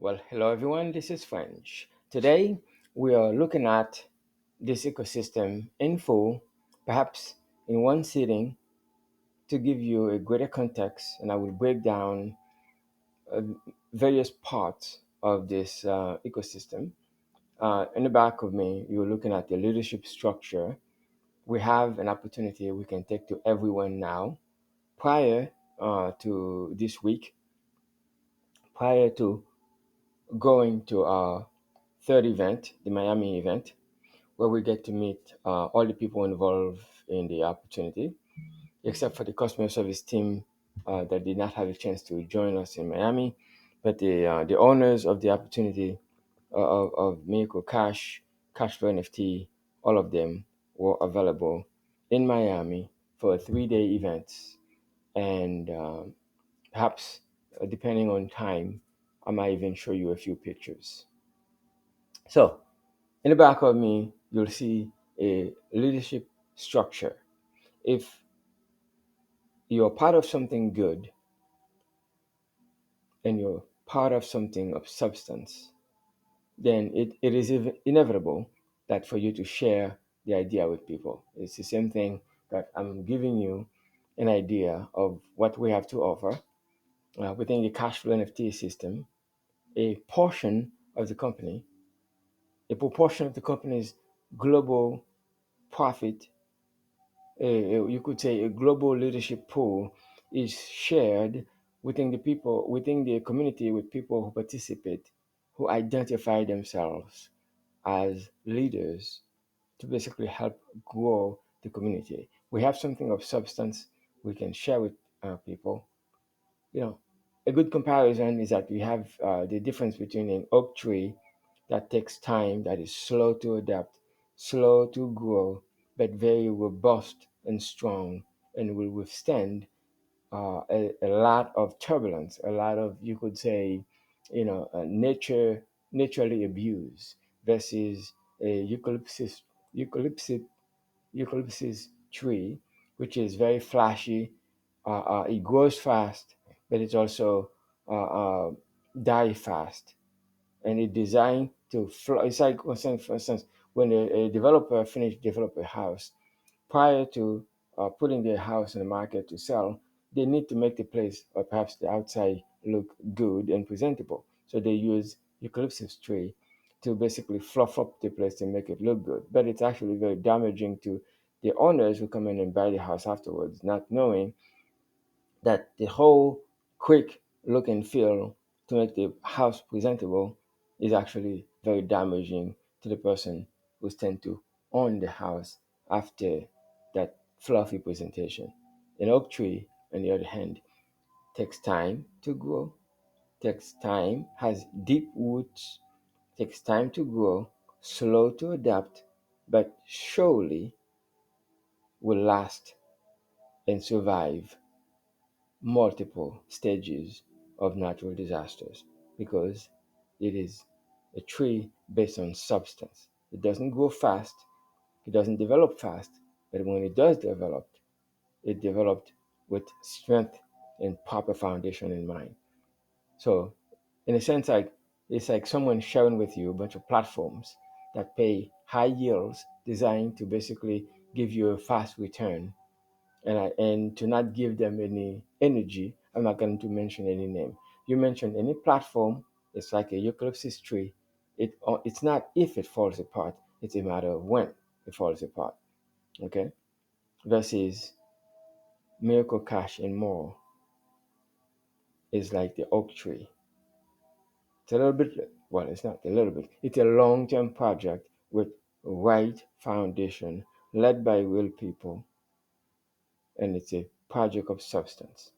Well, hello everyone, this is French. Today we are looking at this ecosystem in full, perhaps in one sitting, to give you a greater context, and I will break down uh, various parts of this ecosystem. In the back of me, you're looking at the leadership structure. We have an opportunity we can take to everyone now. Prior to this week, prior to going to our third event, the Miami event, where we get to meet all the people involved in the opportunity, except for the customer service team that did not have a chance to join us in Miami. But the owners of the opportunity of Miracle Cash, Cashflow NFT, all of them were available in Miami for a 3 day event. And perhaps, depending on time, I might even show you a few pictures. So, in the back of me, you'll see a leadership structure. If you're part of something good and you're part of something of substance, then it is inevitable that for you to share the idea with people. It's the same thing that I'm giving you an idea of what we have to offer within the cash flow NFT system. A portion of the company, a proportion of the company's global profit, you could say a global leadership pool, is shared within the people, within the community, with people who participate, who identify themselves as leaders to basically help grow the community. We have something of substance we can share with people. You know, a good comparison is that we have the difference between an oak tree that takes time, that is slow to adapt, slow to grow, but very robust and strong, and will withstand a lot of turbulence, a lot of, you could say, naturally abuse, versus a eucalyptus eucalyptus tree, which is very flashy. It grows fast, but it also die fast, and it's designed to. It's like, for instance, when a developer finished develop a house, prior to putting their house in the market to sell, they need to make the place or perhaps the outside look good and presentable. So they use eucalyptus tree to basically fluff up the place and make it look good. But it's actually very damaging to the owners who come in and buy the house afterwards, not knowing that the whole quick look and feel to make the house presentable is actually very damaging to the person who's tend to own the house after that fluffy presentation. An oak tree, on the other hand, takes time to grow, takes time, has deep roots, takes time to grow, slow to adapt, but surely will last and survive multiple stages of natural disasters, because it is a tree based on substance. It doesn't grow fast, it doesn't develop fast, but when it does develop, it developed with strength and proper foundation in mind. So, in a sense, like it's like someone sharing with you a bunch of platforms that pay high yields designed to basically give you a fast return, and to not give them any energy. I'm not going to mention any name. You mention any platform, it's like a eucalyptus tree. It's not if it falls apart; it's a matter of when it falls apart. Okay, versus Miracle Cash and more is like the oak tree. It's a little bit, well, it's not a little bit. It's a long-term project with right foundation, led by real people, and it's a project of substance.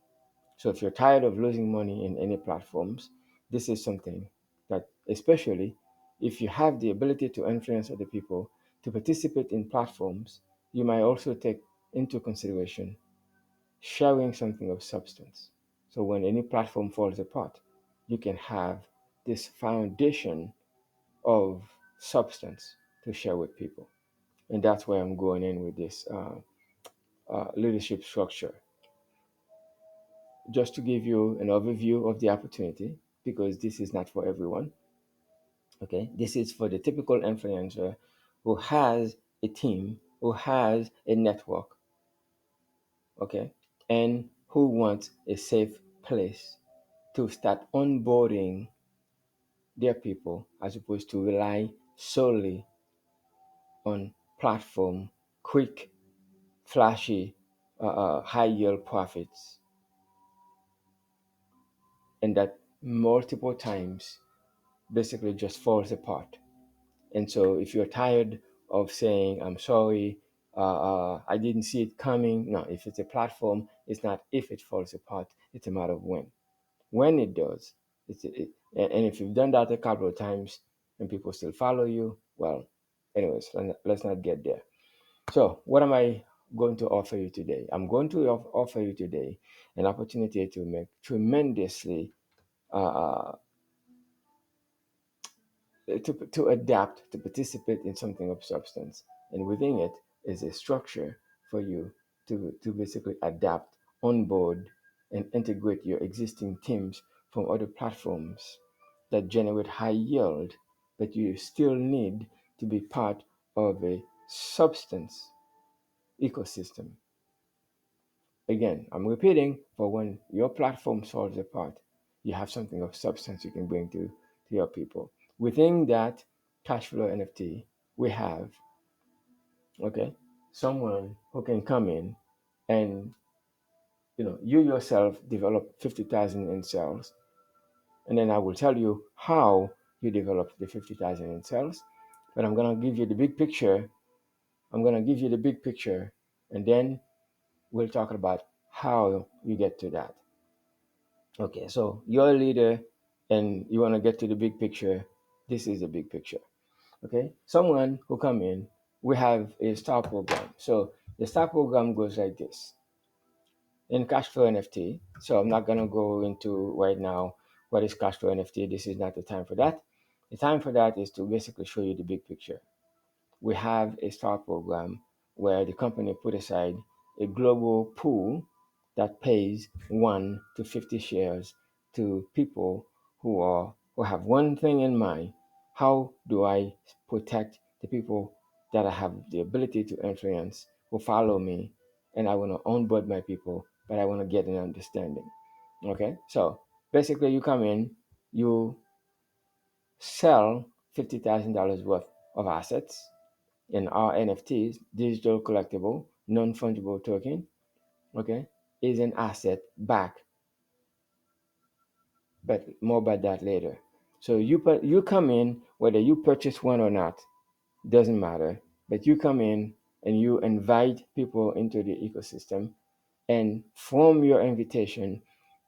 So if you're tired of losing money in any platforms, this is something that, especially if you have the ability to influence other people to participate in platforms, you might also take into consideration sharing something of substance. So when any platform falls apart, you can have this foundation of substance to share with people. And that's where I'm going in with this leadership structure. Just to give you an overview of the opportunity, because this is not for everyone. Okay, this is for the typical influencer who has a team, who has a network, okay, and who wants a safe place to start onboarding their people as opposed to rely solely on platform, quick, flashy, high yield profits, and that multiple times basically just falls apart. And so if you're tired of saying, I'm sorry, I didn't see it coming. No, if it's a platform, it's not if it falls apart, it's a matter of when. When it does, and if you've done that a couple of times and people still follow you, well, anyways, let's not get there. So, what am I going to offer you today? I'm going to offer you today an opportunity to make tremendously uh, to adapt, to participate in something of substance. And within it is a structure for you to basically adapt, onboard, and integrate your existing teams from other platforms that generate high yield, but you still need to be part of a substance ecosystem. Again, I'm repeating, for when your platform falls apart, you have something of substance you can bring to your people. Within that cash flow NFT, we have, okay, someone who can come in and, you yourself develop 50,000 in sales. And then I will tell you how you develop the 50,000 in sales. But I'm going to give you the big picture. I'm going to give you the big picture. And then we'll talk about how you get to that. Okay, so you're a leader and you want to get to the big picture. This is the big picture. Okay, someone who come in, we have a star program. So the star program goes like this in Cashflow NFT. So I'm not gonna go into right now what is Cashflow NFT. This is not the time for that. The time for that is to basically show you the big picture. We have a star program where the company put aside a global pool that pays 1 to 50 shares to people who have one thing in mind. How do I protect the people that I have the ability to influence, who follow me, and I want to onboard my people, but I want to get an understanding. Okay, so basically you come in, you sell $50,000 worth of assets in our NFTs, digital collectible, non-fungible token, okay, is an asset back, but more about that later. So you come in, whether you purchase one or not, doesn't matter, but you come in and you invite people into the ecosystem, and from your invitation,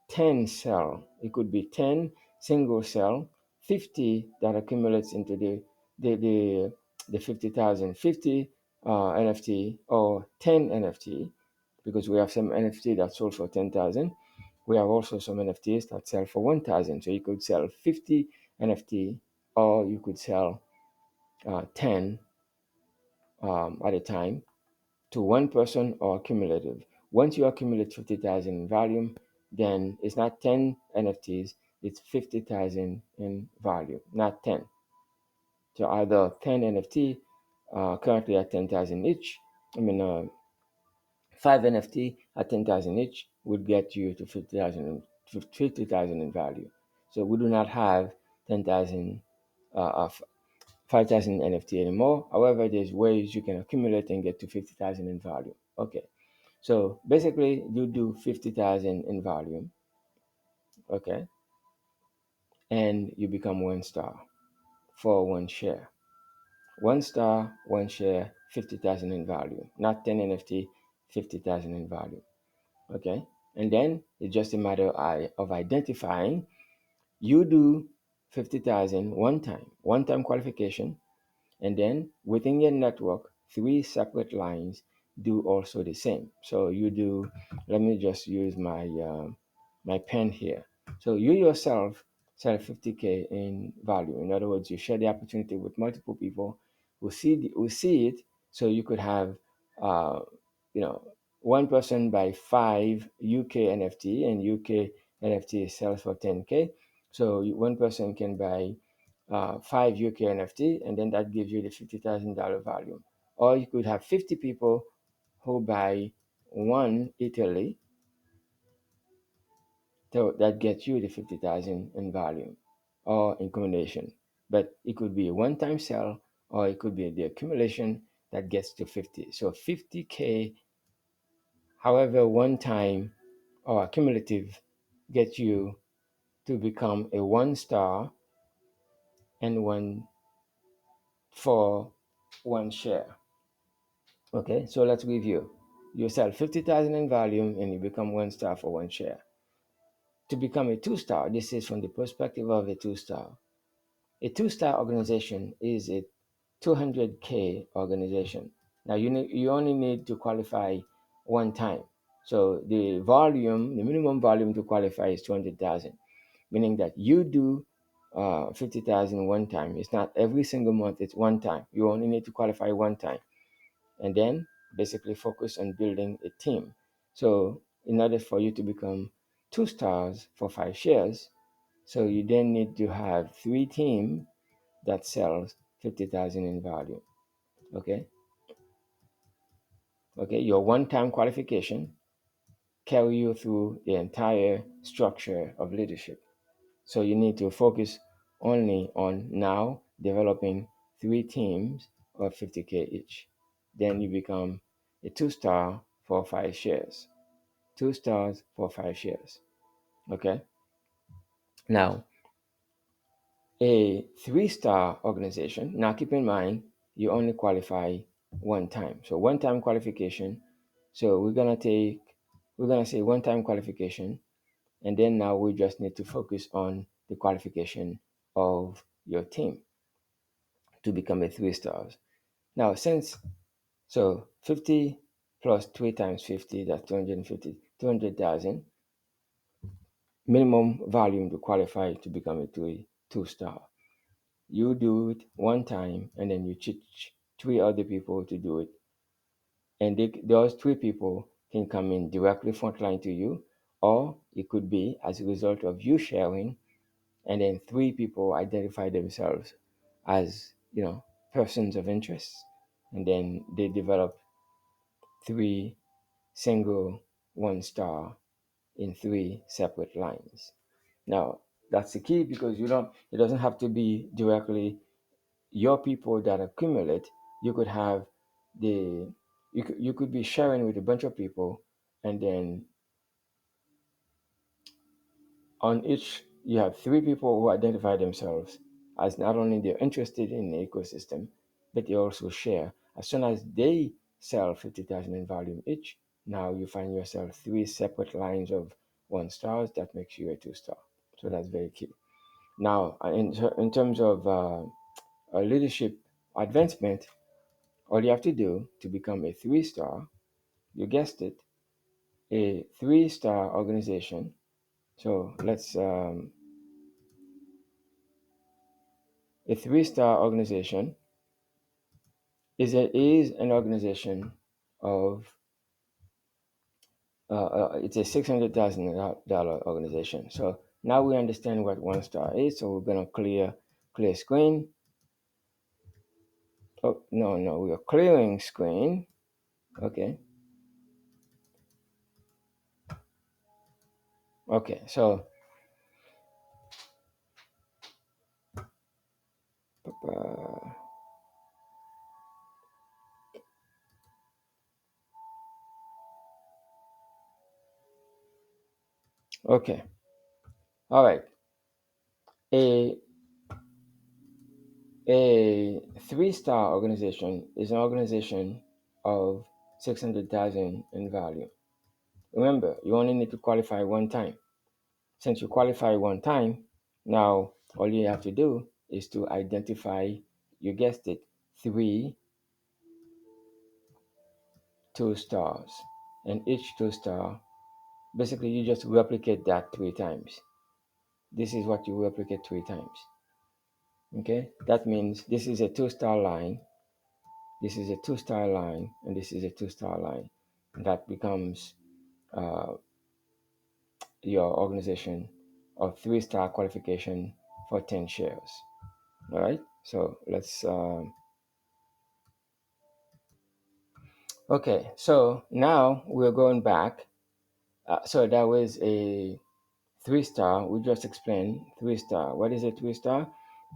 10 cell. It could be 10 single cell, 50 that accumulates into the the, the 50,000, 50 NFT or 10 NFT, because we have some NFT that sold for 10,000. We have also some NFTs that sell for 1,000. So you could sell 50 NFT or you could sell 10 at a time to one person or cumulative. Once you accumulate 50,000 in volume, then it's not 10 NFTs, it's 50,000 in value, not 10. So either 10 NFT, currently at 10,000 each, I mean, 5 NFT at 10,000 each would get you to 50,000 in value. So we do not have 10,000 of 5,000 NFT anymore. However, there's ways you can accumulate and get to 50,000 in value. Okay. So basically, you do 50,000 in volume, okay, and you become 1 star for 1 share. 1 star, 1 share, 50,000 in value, not 10 NFT, 50,000 in value, okay. And then it's just a matter of identifying. You do 50,000 one time qualification, and then within your network, 3 separate lines do also the same. So you do, let me just use my pen here. So you yourself sell 50K in value. In other words, you share the opportunity with multiple people who see it. So you could have, uh, you know, one person buy 5 UK NFT and UK NFT sells for 10K. So one person can buy 5 UK NFT, and then that gives you the $50,000 value. Or you could have 50 people who buy one Italy, so that gets you the 50,000 in value or in combination. But it could be a one-time sell, or it could be the accumulation that gets to 50. So 50K, however, one time or cumulative, gets you to become a one star and one for one share. Okay, so let's review. You sell 50,000 in volume and you become one star for one share. To become a two star, this is from the perspective of a two star. A two-star organization is a 200K organization. Now you only need to qualify one time. So the minimum volume to qualify is 200,000, meaning that you do 50,000 one time. It's not every single month, it's one time. You only need to qualify one time. And then basically focus on building a team. So in order for you to become two stars for 5 shares, so you then need to have 3 teams that sells 50,000 in value. Okay. Okay. Your one-time qualification carry you through the entire structure of leadership. So you need to focus only on now developing 3 teams of 50K each. Then you become a two-star for 5 shares. 2 stars for 5 shares. Okay. Now, a 3-star organization, now keep in mind, you only qualify one time. So one time qualification. So we're gonna say one time qualification, and then now we just need to focus on the qualification of your team to become a 3 stars. Now, since so 50 plus 3 times 50, that's 250, 200,000 minimum volume to qualify to become a two star. You do it one time, and then you teach 3 other people to do it, and those 3 people can come in directly frontline to you, or it could be as a result of you sharing, and then 3 people identify themselves as persons of interest, and then they develop 3 single one star in 3 separate lines. Now that's the key, because it doesn't have to be directly your people that accumulate. You could have the you could be sharing with a bunch of people, and then on each you have 3 people who identify themselves as not only they're interested in the ecosystem, but they also share. As soon as they sell 50,000 in volume each, now you find yourself 3 separate lines of one stars. That makes you a two-star. So that's very key. Now, in terms of leadership advancement, all you have to do to become a 3 star, you guessed it, a 3 star organization. So let's a 3 star organization is an organization of it's a $600,000 organization. So now we understand what one star is. So we're gonna clear screen. Oh no, we are clearing screen. Okay. Okay. So uh, okay. All right. A A 3 star organization is an organization of 600,000 in value. Remember, you only need to qualify one time. Since you qualify one time, now all you have to do is to identify, you guessed it, 3 2 stars. And each 2 star, basically you just replicate that 3 times. This is what you replicate 3 times. Okay? That means this is a 2 star line, this is a 2 star line, and this is a 2 star line. That becomes uh, your organization of 3-star qualification for 10 shares. All right. So let's okay. So now we're going back. So that was a 3-star. We just explained 3-star. What is a 3-star?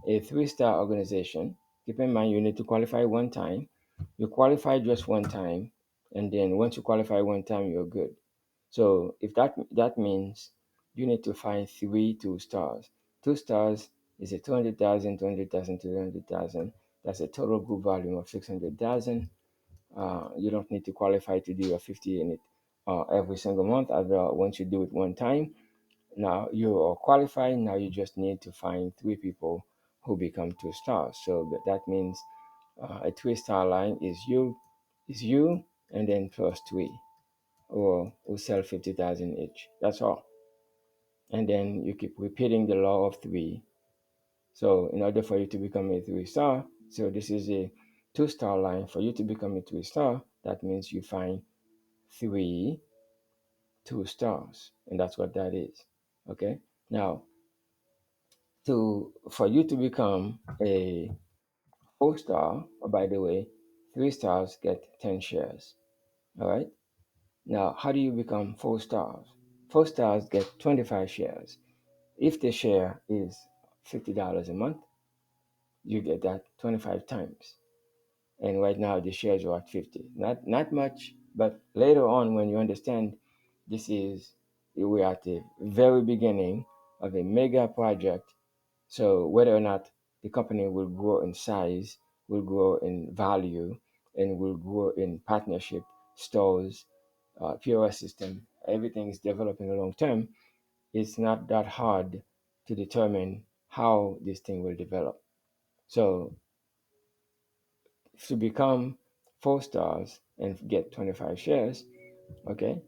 A 3-star organization. Keep in mind you need to qualify one time. You qualify just one time, and then once you qualify one time, you're good. So if that means you need to find 3 2-stars. 2 stars is a 200,000, 200,000, 200,000. That's a total group volume of 600,000. You don't need to qualify to do a 50 in it every single month. As well, once you do it one time, now you are qualified. Now you just need to find 3 people who become 2 stars. So that means a 3-star line is you, and then plus 3, or we sell 50,000 each. That's all. And then you keep repeating the law of 3. So in order for you to become a 3-star, so this is a 2-star line. For you to become a 3-star, that means you find 3 2 stars, and that's what that is. Okay. Now, for you to become a 4-star, by the way, 3 stars get 10 shares. All right. Now, how do you become 4 stars? 4 stars get 25 shares. If the share is $50 a month, you get that 25 times. And right now the shares are at 50. Not much, but later on when you understand we're at the very beginning of a mega project. So whether or not the company will grow in size, will grow in value, and will grow in partnership, stores, POS system, everything is developing long term. It's not that hard to determine how this thing will develop. So to become 4 stars and get 25 shares, okay?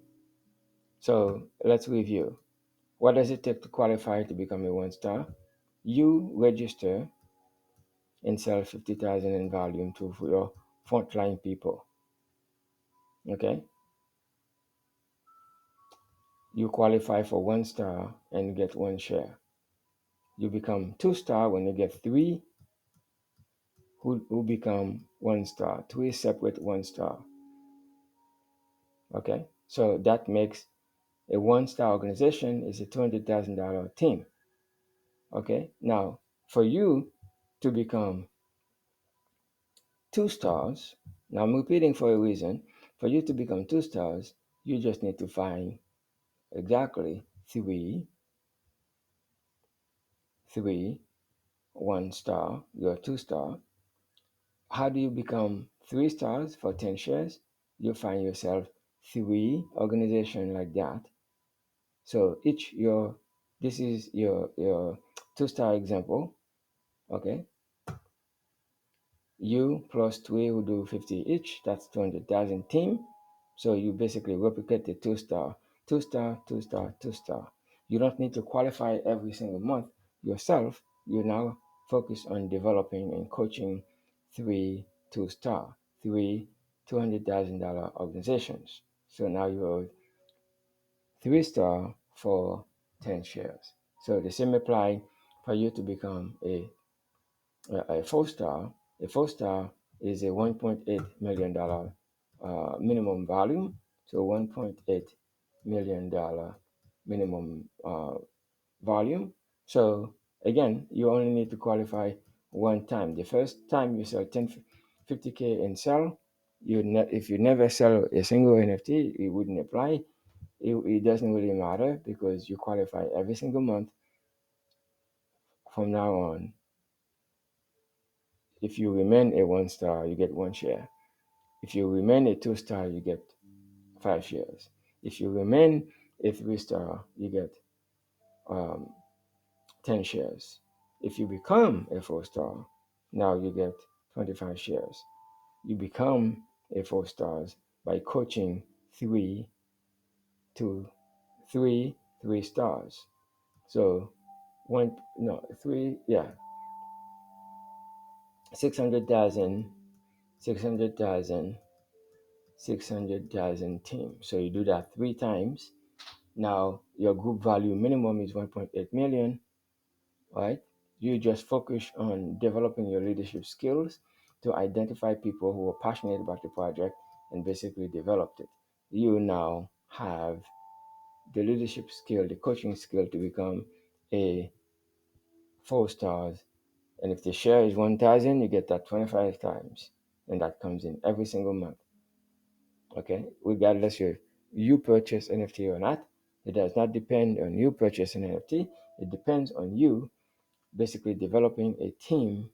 So let's review. What does it take to qualify to become a 1 star? You register and sell 50,000 in volume to your frontline people, okay? You qualify for 1 star and get 1 share. You become 2 star when you get 3 who become 1 star, 3 separate 1 star. Okay, so that makes a 1 star organization is a $200,000 team. Okay, now for you to become 2 stars, now I'm repeating for a reason. For you to become 2 stars, you just need to find exactly three 1 star. You're 2 star. How do you become 3 stars for 10 shares? You find yourself 3 organization like that. So this is your 2 star example. Okay, you plus 3 who do 50 each. That's 200,000 team. So you basically replicate the 2 star, 2 star, 2 star, 2 star. You don't need to qualify every single month yourself. You now focus on developing and coaching 3 2 star, 3 $200,000 organizations. So now you're 3 star for 10 shares. So the same apply for you to become a 4 star. A 4 star is a $1.8 million minimum volume. So $1.8 million minimum volume. So again, you only need to qualify one time. The first time you sell 50K and sell, if you never sell a single NFT, it wouldn't apply. It doesn't really matter because you qualify every single month from now on. If you remain a 1 star, you get 1 share. If you remain a 2 star, you get 5 shares. If you remain a 3 star, you get um, 10 shares. If you become a 4 star, now you get 25 shares. You become a 4 stars by coaching 3 to 3 stars. So one, no, three, yeah, 600,000, 600,000, 600,000 team. So you do that 3 times. Now your group value minimum is 1.8 million, right? You just focus on developing your leadership skills to identify people who are passionate about the project and basically developed it. You now have the leadership skill, the coaching skill to become a 4 stars. And if the share is 1,000, you get that 25 times. And that comes in every single month. Okay? Regardless if you purchase NFT or not, it does not depend on you purchasing NFT. It depends on you basically developing a team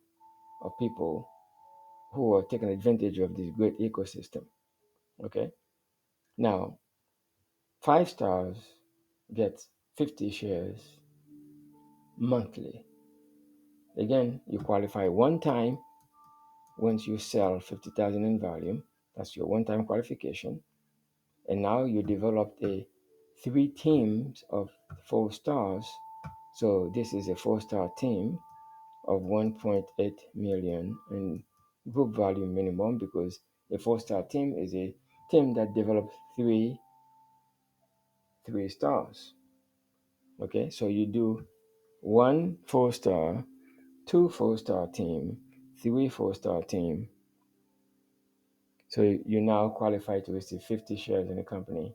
of people who are taking advantage of this great ecosystem. Okay? Now, 5 stars get 50 shares monthly. Again, you qualify one time once you sell 50,000 in volume. That's your one time qualification. And now you developed a 3 teams of 4 stars. So this is a 4 star team of 1.8 million in group value minimum, because a 4 star team is a team that develops three stars. Okay, so you do 1 4 star, 2 4 star team, 3 4 star team. So you now qualify to receive 50 shares in the company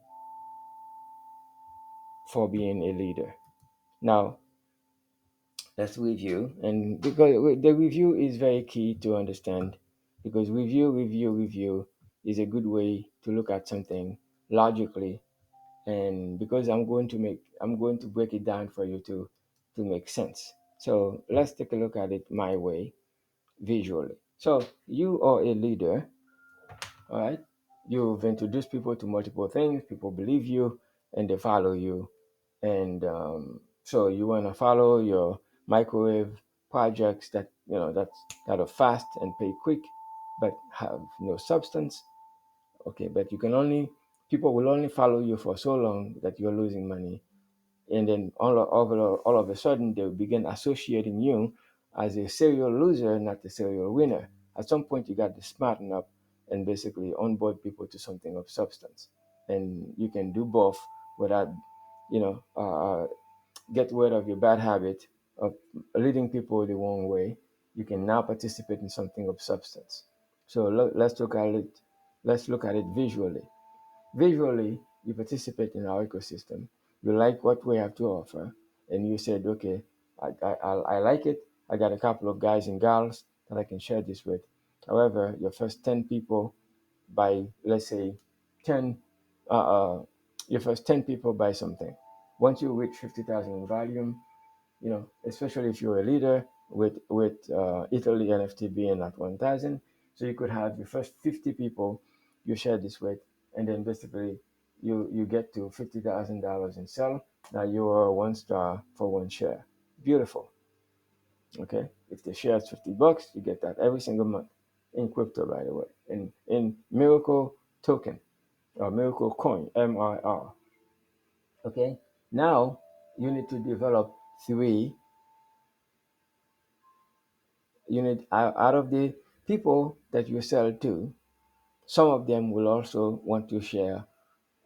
for being a leader. Now let's review, and because the review is very key to understand, because review is a good way to look at something logically, and because I'm going to break it down for you to make sense. So let's take a look at it my way, visually. So you are a leader, all right? You've introduced people to multiple things, people believe you and they follow you. And so you want to follow your microwave projects that, that are fast and pay quick, but have no substance. Okay, but people will only follow you for so long that you're losing money, and then all of a sudden they begin associating you as a serial loser, not a serial winner. At some point, you got to smarten up and basically onboard people to something of substance, and you can do both without, you know, get rid of your bad habit of leading people the wrong way. You can now participate in something of substance. So let's look at it. Let's look at it visually. Visually, you participate in our ecosystem. You like what we have to offer, and you said, okay, I like it. I got a couple of guys and gals that I can share this with. However, your first 10 people buy, let's say, 10, uh, uh, your first 10 people buy something. Once you reach 50,000 in volume, especially if you're a leader with Italy NFT being at 1,000, so you could have your first 50 people you share this with, and then basically you get to $50,000 in sell. Now you are 1 star for 1 share. Beautiful. Okay, if the share is $50, you get that every single month in crypto, by the way, in Miracle Token or Miracle Coin, MIR. Okay, now you need to develop three unit out of the people that you sell to. Some of them will also want to share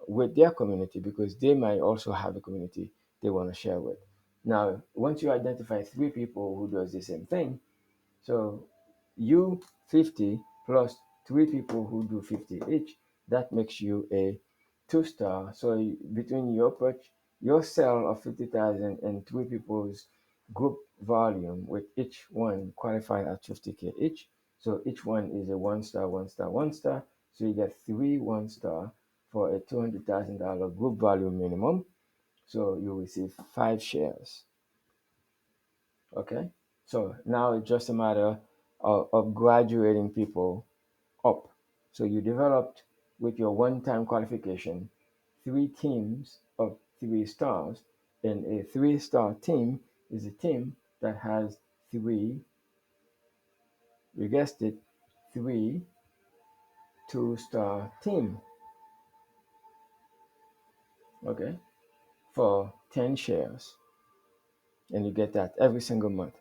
with their community, because they might also have a community they want to share with. Now, once you identify 3 people who does the same thing, so you 50 plus 3 people who do 50 each, that makes you a 2 star. So between your sell of 50,000 and 3 people's group volume, with each one qualified at 50K each. So each one is a 1 star, 1 star, 1 star. So you get 3 1 star for a $200,000 group value minimum. So you receive 5 shares. Okay, so now it's just a matter of graduating people up. So you developed, with your one-time qualification, 3 teams of 3 stars, and a 3 star team is a team that has three, you guessed it, three 2 star team, okay, for 10 shares, and you get that every single month.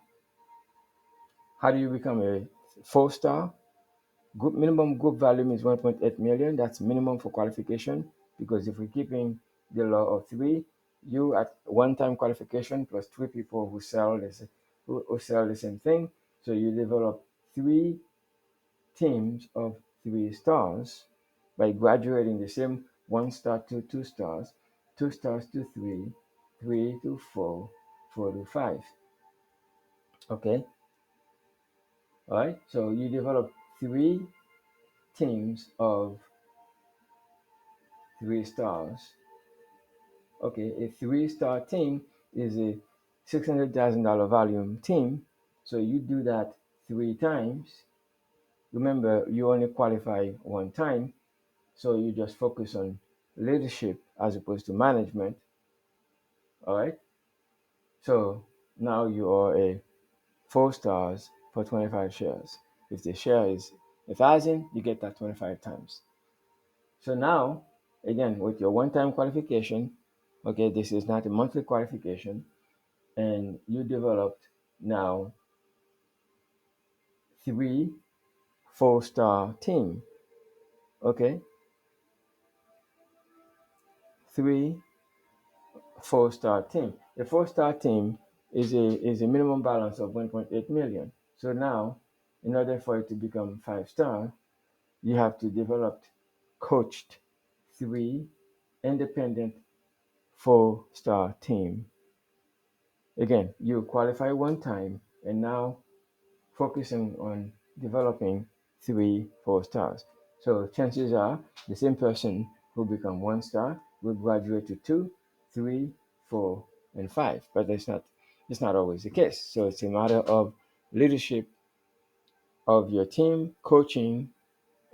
How do you become a 4 star? Minimum group value is 1.8 million. That's minimum for qualification, because if we're keeping the law of three. You at one-time qualification plus three people who sell the same thing. So you develop three teams of 3 stars by graduating the same 1 star to 2 stars, 2 stars to three, three to four, four to five. Okay, all right. So you develop three teams of 3 stars. Okay, a 3 star team is a $600,000 volume team. So you do that 3 times. Remember, you only qualify one time. So you just focus on leadership as opposed to management. All right. So now you are a 4 stars for 25 shares. If the share is 1,000, you get that 25 times. So now, again, with your one-time qualification, okay, this is not a monthly qualification, and you developed now three 4 star team. Okay, three 4 star team. A 4 star team is a minimum balance of 1.8 million. So now, in order for it to become 5 star, you have to develop coached three independent 4 star team. Again, you qualify one time and now focusing on developing three 4 stars. So chances are the same person who become 1 star will graduate to two, three, four, and five. But it's not always the case. So it's a matter of leadership of your team, coaching,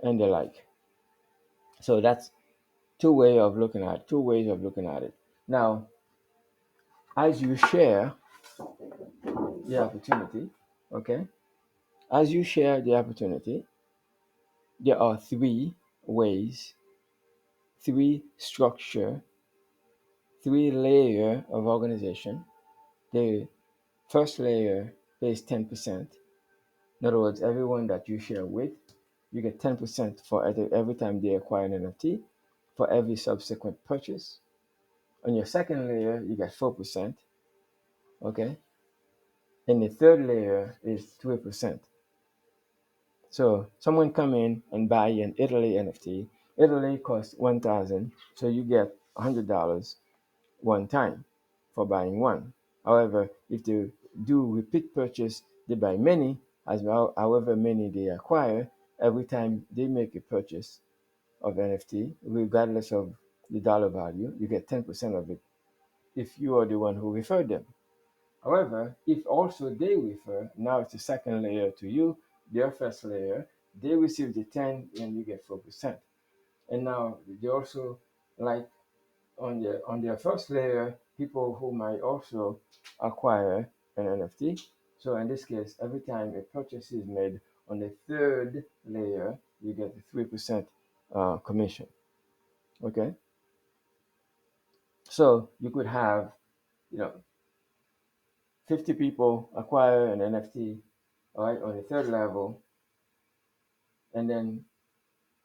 and the like. So that's two ways of looking at it. Now, as you share the opportunity, okay, as you share the opportunity, there are three ways, three structure, three layer of organization. The first layer pays 10%. In other words, everyone that you share with, you get 10% for every time they acquire an NFT, for every subsequent purchase. On your second layer, you get 4%. Okay. And the third layer is 3%. So someone come in and buy an Italy NFT. Italy costs 1,000, so you get $100 one time for buying one. However, if they do repeat purchase, they buy many, as well, however many they acquire, every time they make a purchase of NFT, regardless of the dollar value, you get 10% of it if you are the one who referred them. However, if also they refer, now it's the second layer to you, their first layer, they receive the 10 and you get 4%. And now they also like on their first layer, people who might also acquire an NFT. So in this case, every time a purchase is made on the third layer, you get the 3% commission. Okay. So you could have, you know, 50 people acquire an NFT, all right, on the third level, and then,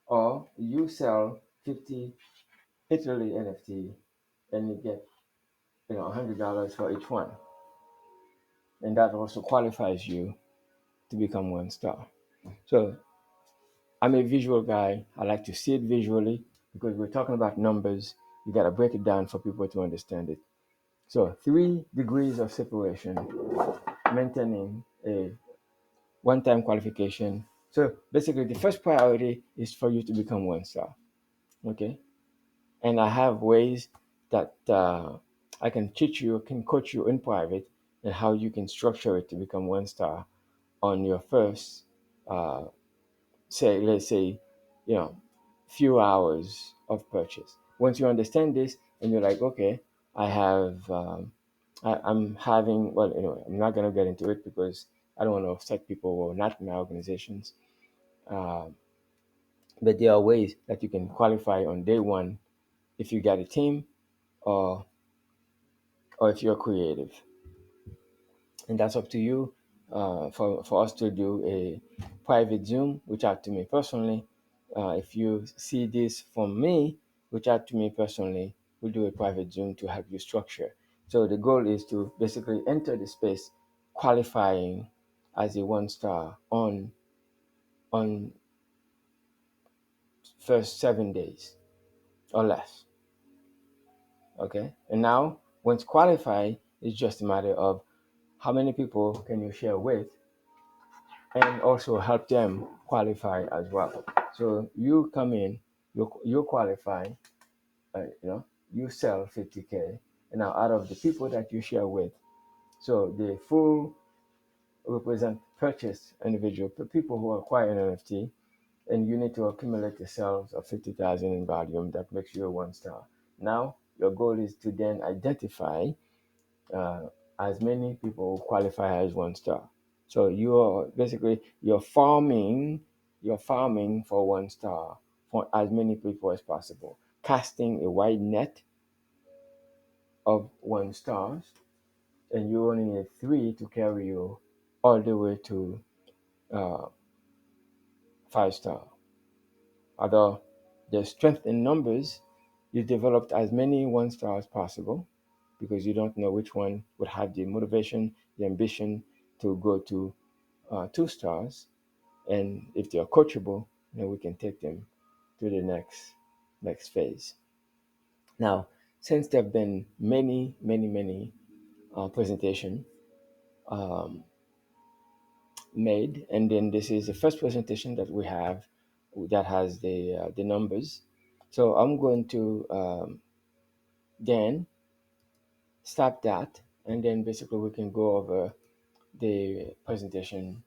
or you sell 50 Italy NFT, and you get, $100 for each one, and that also qualifies you to become 1 star. So I'm a visual guy. I like to see it visually because we're talking about numbers. You got to break it down for people to understand it. So 3 degrees of separation, maintaining a one-time qualification. So basically, the first priority is for you to become 1 star. Okay, and I have ways that I can coach you in private, and how you can structure it to become 1 star on your first, uh, let's say, you know, few hours of purchase. Once you understand this, and you're like, okay, I'm having, well, anyway, I'm not gonna get into it because I don't want to upset people who are not in my organizations. Um, but there are ways that you can qualify on day one if you got a team, or if you're creative, and that's up to you. For us to do a private Zoom, reach out to me personally. If you see this from me, reach out to me personally. we'll do a private Zoom to help you structure. So the goal is to basically enter the space qualifying as a one star on first 7 days or less. Okay. And now once qualified, it's just a matter of how many people can you share with and also help them qualify as well. So you come in, you qualify, you sell 50K, and now out of the people that you share with, so the full represent purchase individual people who acquire an NFT, and you need to accumulate the sales of 50,000 in volume. That makes you a one star. Now your goal is to then identify uh, as many people who qualify as one star. So you're basically you're farming for one star for as many people as possible, casting a wide net of one stars, and you only need three to carry you all the way to uh, 5 star. Although there's strength in numbers, you developed as many one star as possible because you don't know which one would have the motivation, the ambition to go to 2 stars. And if they are coachable, then we can take them to the next phase. Now, since there have been many presentation um, made, and then this is the first presentation that we have that has the numbers. So I'm going to then stop that, and then basically we can go over the presentation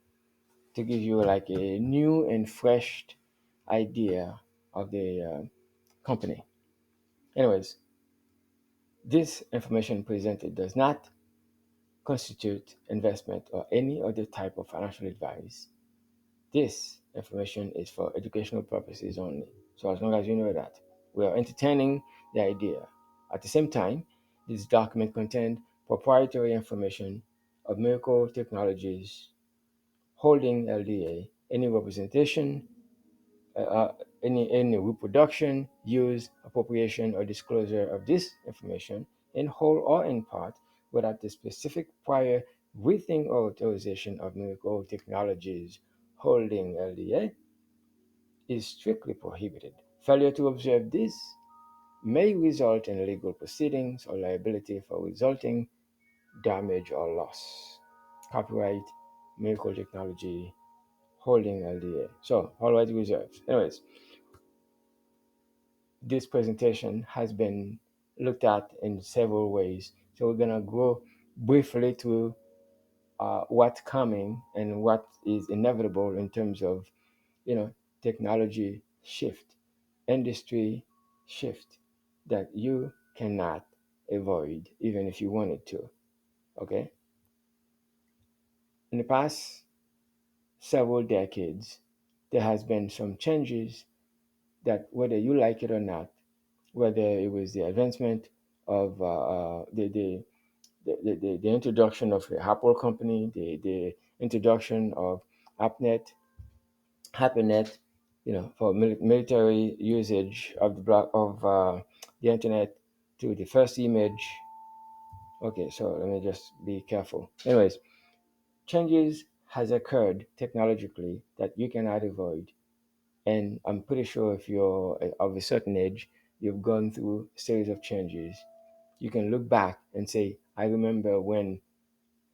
to give you like a new and fresh idea of the company. Anyways, this information presented does not constitute investment or any other type of financial advice. This information is for educational purposes only. So as long as you know that, we are entertaining the idea. At the same time, this document contained proprietary information of Miracle Technologies Holding LDA. Any representation, any reproduction, use, appropriation, or disclosure of this information in whole or in part without the specific prior written authorization of Miracle Technologies Holding LDA is strictly prohibited. Failure to observe this may result in legal proceedings or liability for resulting damage or loss. Copyright Miracle Technology Holding LDA. So, all rights reserved. Anyways, this presentation has been looked at in several ways. So, we're going to go briefly through what's coming and what is inevitable in terms of, you know, technology shift, industry shift that you cannot avoid even if you wanted to. Okay. In the past several decades, there has been some changes that whether you like it or not, whether it was the advancement of the introduction of the Apple company, the introduction of AppNet, HappyNet, for military usage of the internet to the first image. Okay, so let me just be careful. Anyways, changes has occurred technologically that you cannot avoid. And I'm pretty sure if you're of a certain age, you've gone through a series of changes. You can look back and say, I remember when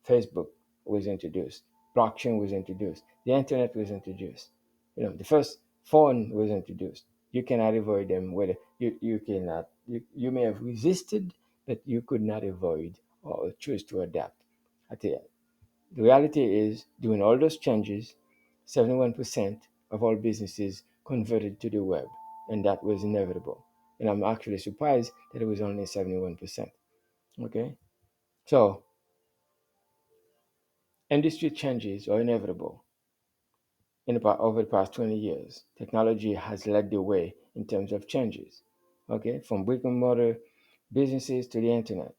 Facebook was introduced, blockchain was introduced, the internet was introduced, the first phone was introduced. You cannot avoid them. Whether you cannot, you may have resisted, but you could not avoid or choose to adapt. I tell you, the reality is, during all those changes, 71% of all businesses converted to the web, and that was inevitable. And I'm actually surprised that it was only 71%. Okay? So, industry changes are inevitable. Over the past 20 years, technology has led the way in terms of changes. Okay? From brick and mortar businesses to the internet,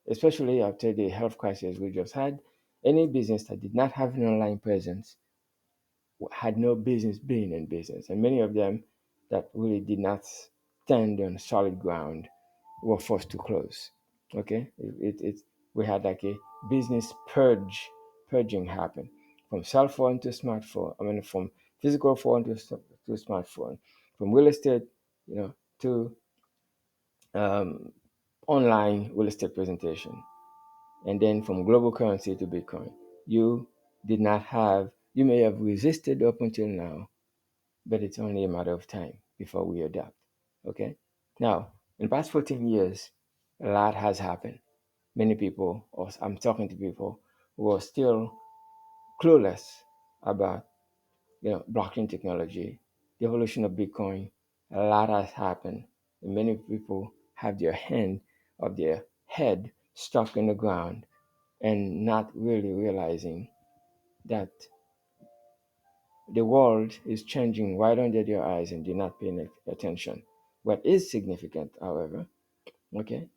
especially after the health crisis we just had. Any business that did not have an online presence had no business being in business, and many of them that really did not stand on solid ground were forced to close. Okay, we had like a business purging happen from cell phone to smartphone. I mean, from physical phone to smartphone, from real estate, to um, online real estate presentation, and then from global currency to Bitcoin. You did not have. You may have resisted up until now, but it's only a matter of time before we adapt. Okay? Now, in the past 14 years, a lot has happened. Many people, or I'm talking to people who are still clueless about blockchain technology, the evolution of Bitcoin. A lot has happened. And many people have their head stuck in the ground and not really realizing that the world is changing right under their eyes and they're not paying attention. What is significant, however, okay,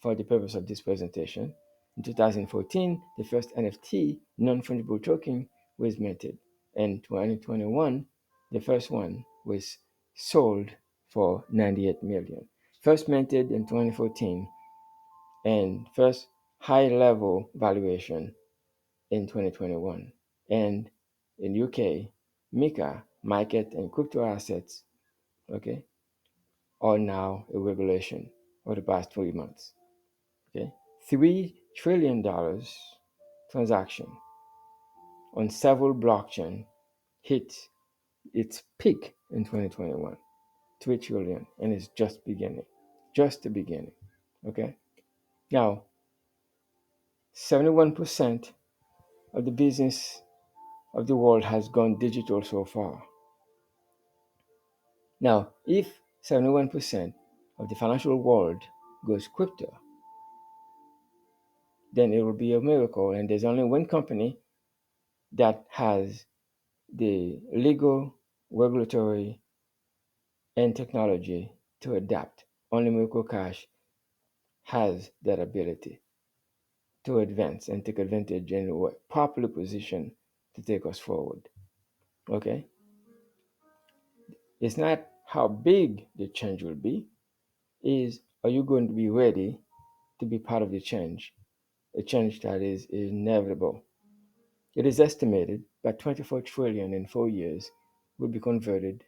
for the purpose of this presentation, in 2014, the first NFT non-fungible token was minted. In 2021, the first one was sold for 98 million. First minted in 2014 and first high level valuation in 2021. And in UK, MiCA, market and crypto assets, okay, are now a regulation over the past 3 months. Okay, $3 trillion transaction on several blockchain hit its peak in 2021. 3 trillion, and it's just beginning, just the beginning. Okay, now 71% of the business of the world has gone digital so far. Now, if 71% of the financial world goes crypto, then it will be a miracle. And there's only one company that has the legal, regulatory, and technology to adapt. Only Miracle Cash has that ability to advance and take advantage and properly position to take us forward. Okay? It's not how big the change will be, is are you going to be ready to be part of the change? A change that is inevitable. It is estimated that 24 trillion in 4 years will be converted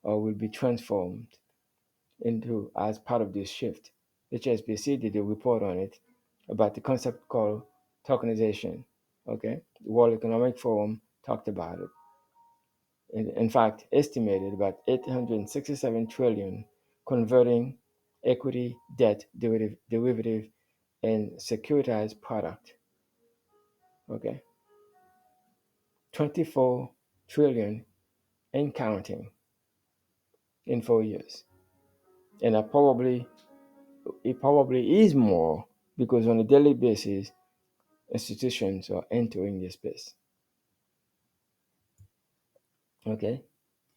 or will be transformed into as part of this shift. HSBC did a report on it about the concept called tokenization. Okay, the World Economic Forum talked about it. In fact, estimated about 867 trillion, converting equity, debt, derivative, and securitized product. Okay, 24 trillion and counting in 4 years, and it probably is more because on a daily basis institutions are entering this space. Okay,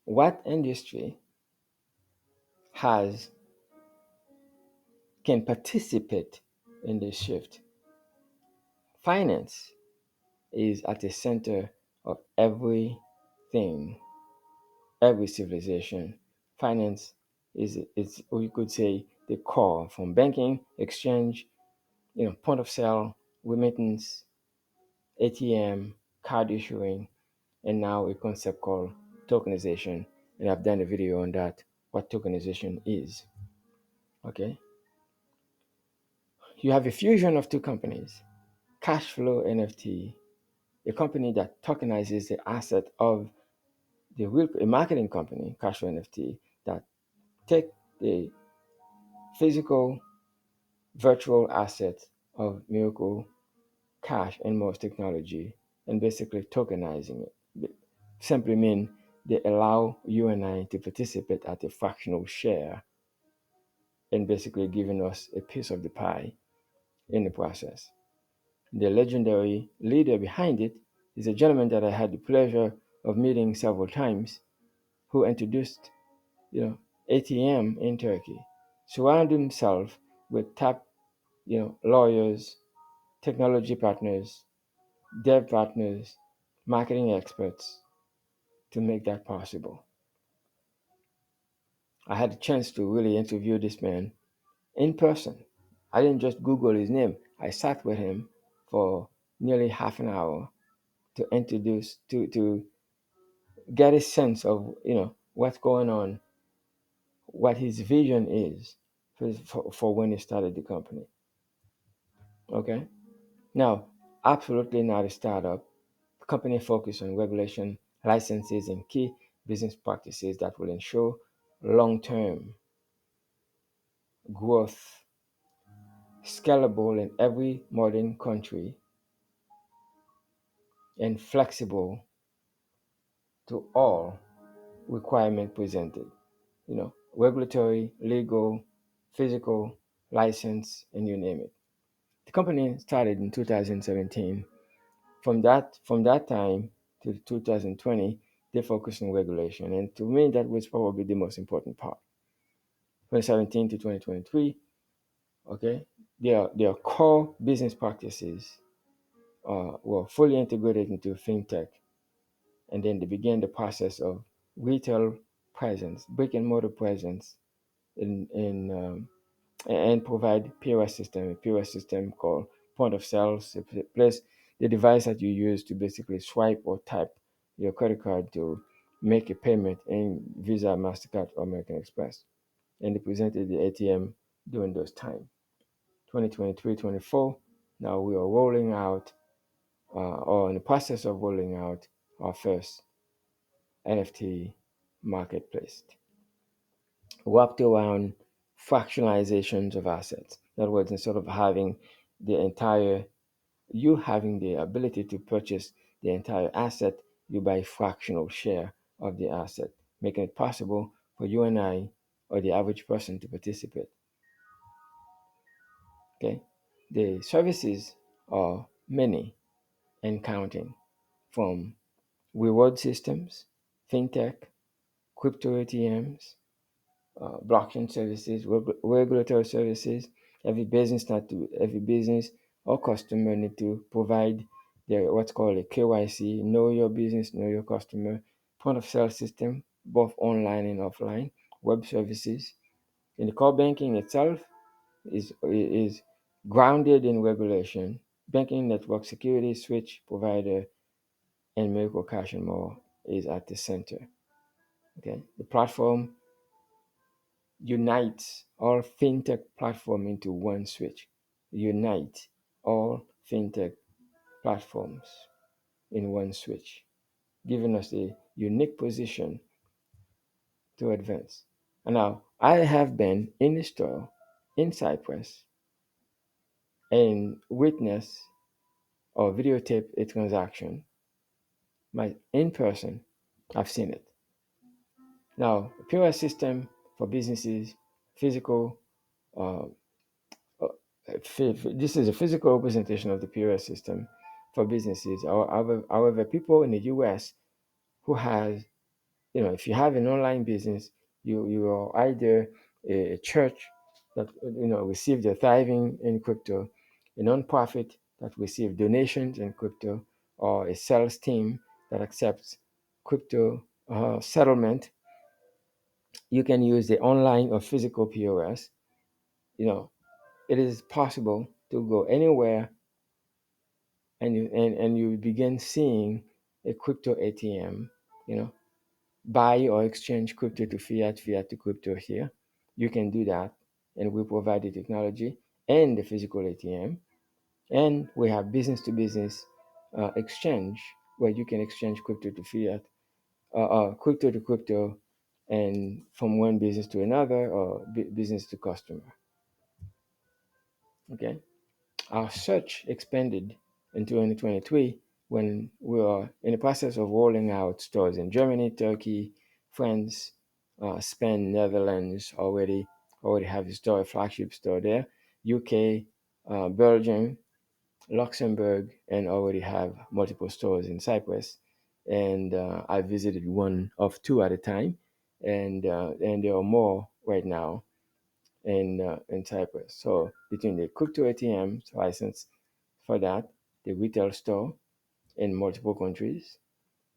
what industry has can participate in this shift? Finance is at the center of everything, every civilization. Finance is we could say the core, from banking, exchange, point of sale, remittance, ATM, card issuing, and now a concept called tokenization. And I've done a video on that, what tokenization is. Okay. You have a fusion of two companies, Cashflow NFT, a company that tokenizes the asset of a marketing company, Cashflow NFT, that take the physical virtual asset of Miracle Cash and most technology and basically tokenizing it. Simply mean they allow you and I to participate at a fractional share and basically giving us a piece of the pie in the process. The legendary leader behind it is a gentleman that I had the pleasure of meeting several times, who introduced, ATM in Turkey, surrounded himself with top, lawyers, technology partners, dev partners, marketing experts to make that possible. I had a chance to really interview this man in person. I didn't just Google his name. I sat with him for nearly half an hour to introduce to get a sense of what's going on, what his vision is for when he started the company. Okay, now absolutely not a startup. The company focused on regulation, licenses, and key business practices that will ensure long-term growth, scalable in every modern country, and flexible to all requirements presented. Regulatory, legal, physical, license, and you name it. The company started in 2017. From that time to 2020, they focused on regulation, and to me, that was probably the most important part. 2017 to 2023, okay, their core business practices were fully integrated into fintech, and then they began the process of retail presence, brick and mortar presence, in and provide POS system called point of sales, a place, the device that you use to basically swipe or type your credit card to make a payment in Visa, Mastercard, or American Express. And they presented the ATM during those time. 2023, 24. Now we are rolling out, or in the process of rolling out, our first NFT marketplace wrapped around fractionalizations of assets. In other words, instead of having the entire, you having the ability to purchase the entire asset, you buy fractional share of the asset, making it possible for you and I or the average person to participate. Okay, the services are many and counting, from reward systems, fintech, crypto ATMs, blockchain services, regulatory services. Every business or customer need to provide their what's called a KYC, know your business, know your customer, point of sale system, both online and offline, web services. In the core banking itself is grounded in regulation, banking network security, switch provider, and Miracle Cash and more is at the center. Okay, the platform unites all fintech platform into one switch. Unite all fintech platforms in one switch, giving us a unique position to advance. And now I have been in the store in Cyprus and witness or videotape a transaction. My in person, I've seen it. Now, a POS system for businesses, physical uh, uh, this is a physical representation of the POS system for businesses. However, people in the US who has, if you have an online business, you are either a church that receive their tithing in crypto, a nonprofit that receive donations in crypto, or a sales team that accepts crypto settlement. You can use the online or physical POS. You know, it is possible to go anywhere and you begin seeing a crypto ATM, you know, buy or exchange crypto to fiat, fiat to crypto here. You can do that, and we provide the technology and the physical ATM, and we have business to business exchange where you can exchange crypto to fiat, crypto to crypto, and from one business to another or business to customer. Okay. Our search expanded in 2023 when we were in the process of rolling out stores in Germany, Turkey, France, Spain, Netherlands already have a store, a flagship store there, UK, Belgium, Luxembourg, and already have multiple stores in Cyprus. And I visited one of two at a time, and there are more right now in Cyprus. So between the crypto ATM license for that, the retail store in multiple countries,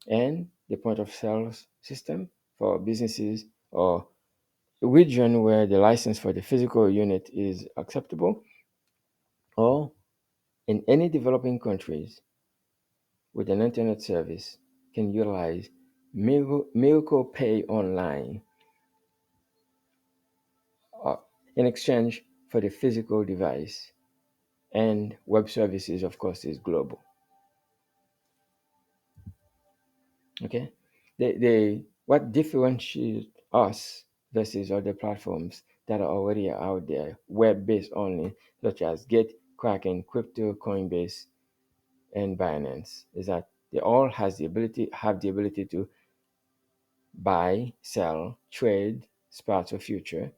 and the point of sales system for businesses or region where the license for the physical unit is acceptable, or in any developing countries with an internet service can utilize Miracle Pay Online uh, in exchange for the physical device. And web services, of course, is global. Okay, they what differentiates us versus other platforms that are already out there, web-based only, such as Git, Kraken, Crypto, Coinbase, and Binance, is that they all have the ability to buy, sell, trade, spot or future.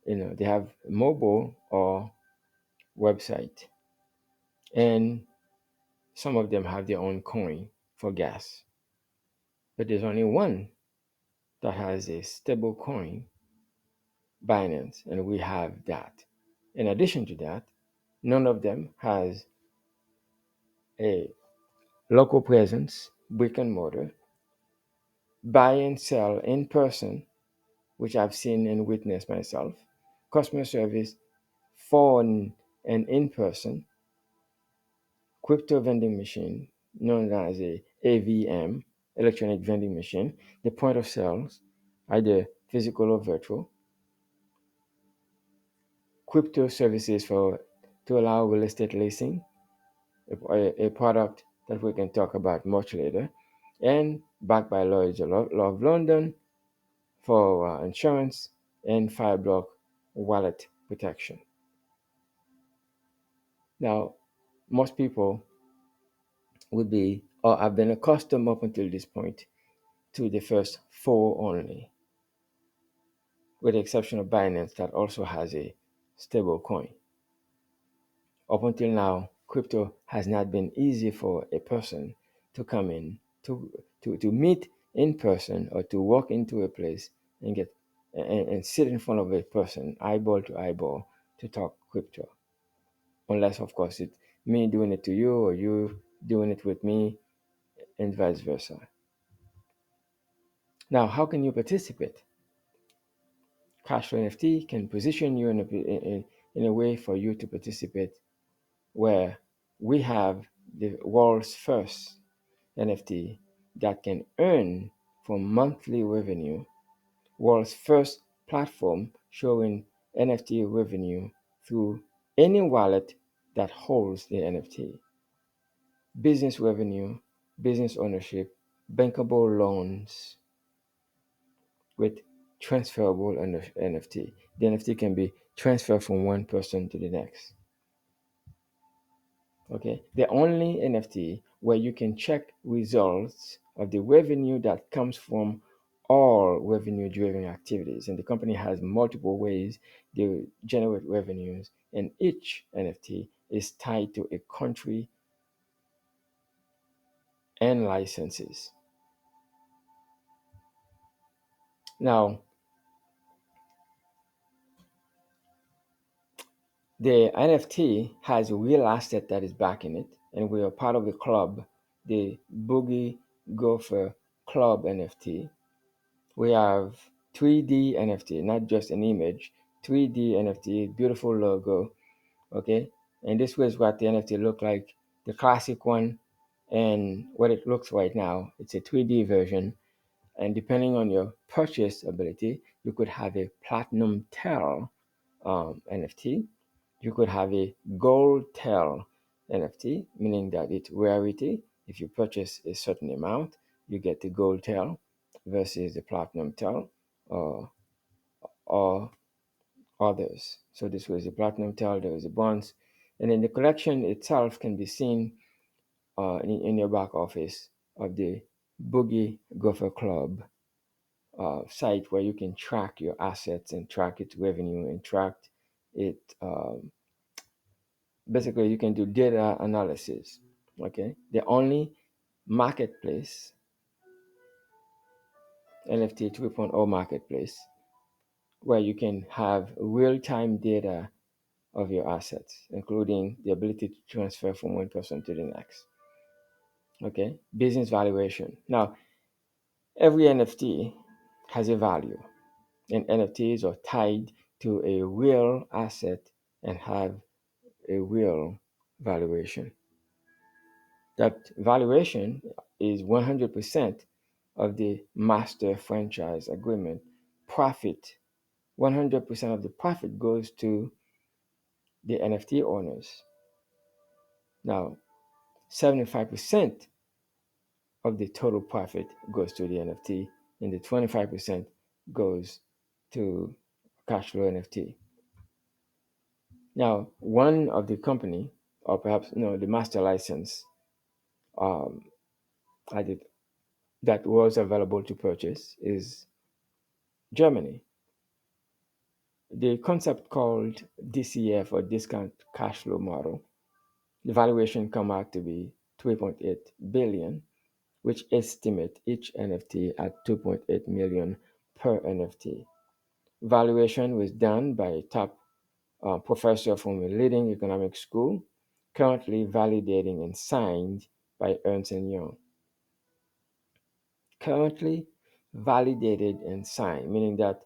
They have mobile or website, and some of them have their own coin for gas. But there's only one that has a stable coin, Binance, and we have that. In addition to that, none of them has a local presence, brick and mortar, buy and sell in person, which I've seen and witnessed myself, customer service, phone and in person, crypto vending machine, known as a AVM, electronic vending machine, the point of sales, either physical or virtual, crypto services for to allow real estate leasing, a product that we can talk about much later, and backed by Lloyd's Law of London for insurance and Fireblock wallet protection. Now, most people would be or have been accustomed up until this point to the first four only, with the exception of Binance that also has a stable coin. Up until now, crypto has not been easy for a person to come in to meet in person or to walk into a place and get and sit in front of a person eyeball to eyeball to talk crypto. Unless of course it's me doing it to you or you doing it with me and vice versa. Now, how can you participate? Cashflow NFT can position you in a way for you to participate where we have the world's first NFT that can earn from monthly revenue, world's first platform showing NFT revenue through any wallet that holds the NFT, business revenue, business ownership, bankable loans with transferable NFT. The NFT can be transferred from one person to the next. Okay, the only NFT where you can check results of the revenue that comes from all revenue driven activities. And the company has multiple ways they generate revenues, and each NFT is tied to a country and licenses. Now, the NFT has a real asset that is backing it, and we are part of the club, the Boogie Gopher Club NFT. We have 3D NFT, not just an image, 3D NFT, beautiful logo, okay? And this was what the NFT looked like, the classic one, and what it looks right now. It's a 3D version, and depending on your purchase ability, you could have a platinum tail NFT. You could have a gold tail NFT, meaning that it's rarity. If you purchase a certain amount, you get the gold tail versus the platinum tail or others. So this was the platinum tail, there was the bronze. And then the collection itself can be seen in your back office of the Boogie Gopher Club site where you can track your assets and track its revenue and track it. Basically, you can do data analysis. Okay, the only marketplace, NFT 3.0 marketplace, where you can have real time data of your assets, including the ability to transfer from one person to the next. Okay, business valuation. Now, every NFT has a value. And NFTs are tied to a real asset and have a real valuation. That valuation is 100% of the master franchise agreement profit. 100% of the profit goes to the NFT owners. Now, 75% of the total profit goes to the NFT, and the 25% goes to cash flow NFT. Now, one of the company, or perhaps no, the master license, um, I did that was available to purchase is Germany. The concept called DCF or discount cash flow model, the valuation come out to be 3.8 billion, which estimate each NFT at 2.8 million per NFT. Valuation was done by a top professor from a leading economic school, currently validating and signed by Ernst and Young. Currently validated and signed, meaning that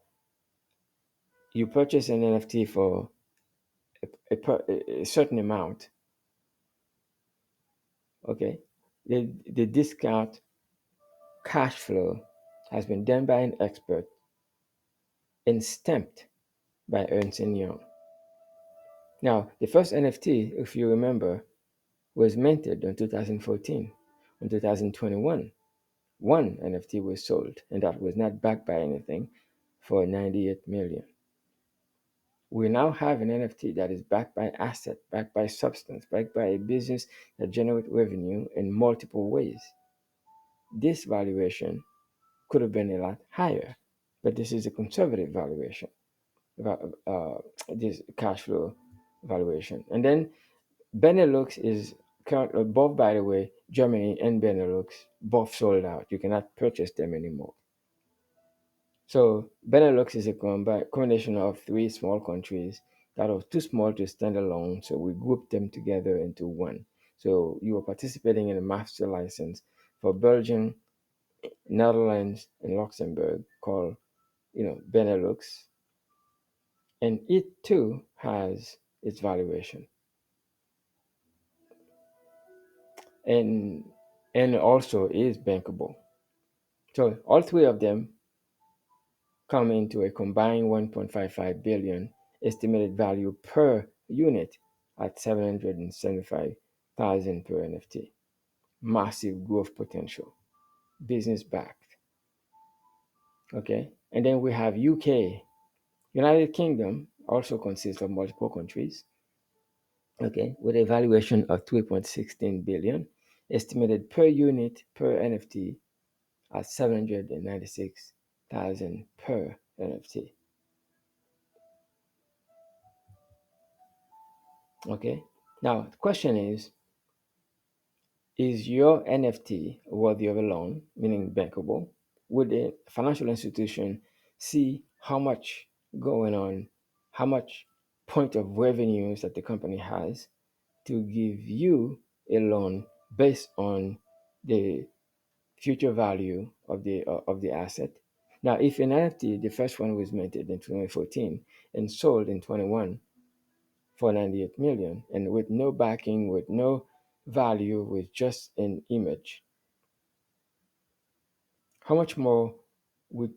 you purchase an NFT for a certain amount, okay? The discount cash flow has been done by an expert and stamped by Ernst and Young. Now, the first NFT, if you remember, was minted in 2014. In 2021, one NFT was sold, and that was not backed by anything, for 98 million. We now have an NFT that is backed by asset, backed by substance, backed by a business that generates revenue in multiple ways. This valuation could have been a lot higher, but this is a conservative valuation, this cash flow valuation. And then Benelux is currently both, by the way, Germany and Benelux both sold out. You cannot purchase them anymore. So Benelux is a combination of three small countries that are too small to stand alone. So we grouped them together into one. So you are participating in a master license for Belgium, Netherlands, and Luxembourg called, Benelux, and it too has its valuation, and also is bankable. So all three of them come into a combined 1.55 billion estimated value per unit at 775,000 per NFT. Massive growth potential, business backed. Okay, and then we have UK. United Kingdom also consists of multiple countries. Okay, with a valuation of 3.16 billion, estimated per unit per NFT at 796,000 per NFT. Okay, now the question is your NFT worthy of a loan, meaning bankable? Would a financial institution see how much going on, how much point of revenues that the company has to give you a loan based on the future value of the asset? Now, if an NFT, the first one was minted in 2014 and sold in 21 for 98 million, and with no backing, with no value, with just an image, how much more would